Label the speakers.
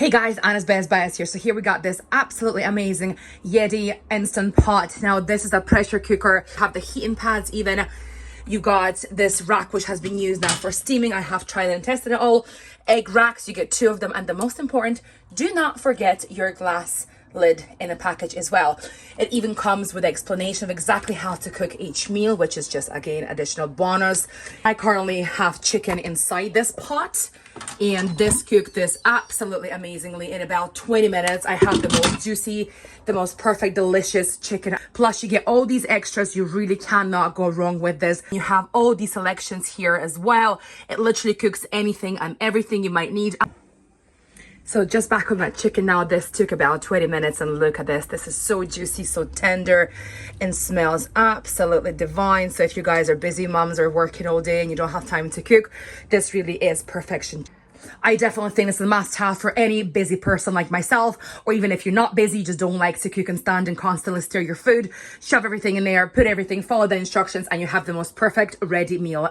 Speaker 1: Hey guys, Anna's Best Bias here. So here we got this absolutely amazing Yedi Instant Pot. Now this is a pressure cooker. Have the heating pads even. You got this rack which has been used now for steaming. I have tried and tested it all. Egg racks, you get 2 of them. And the most important, do not forget your glass lid in a package as well. It even comes with explanation of exactly how to cook each meal, which is just again additional bonus. I currently have chicken inside this pot, and this cooked this absolutely amazingly in about 20 minutes. I have the most juicy, the most perfect, delicious chicken. Plus you get all these extras. You really cannot go wrong with this. You have all these selections here as well. It literally cooks anything and everything you might need. So just back on that chicken now, this took about 20 minutes and look at this. This is so juicy, so tender, and smells absolutely divine. So if you guys are busy moms or working all day and you don't have time to cook, this really is perfection. I definitely think this is a must-have for any busy person like myself, or even if you're not busy, you just don't like to cook and stand and constantly stir your food. Shove everything in there, put everything, follow the instructions, and you have the most perfect ready meal.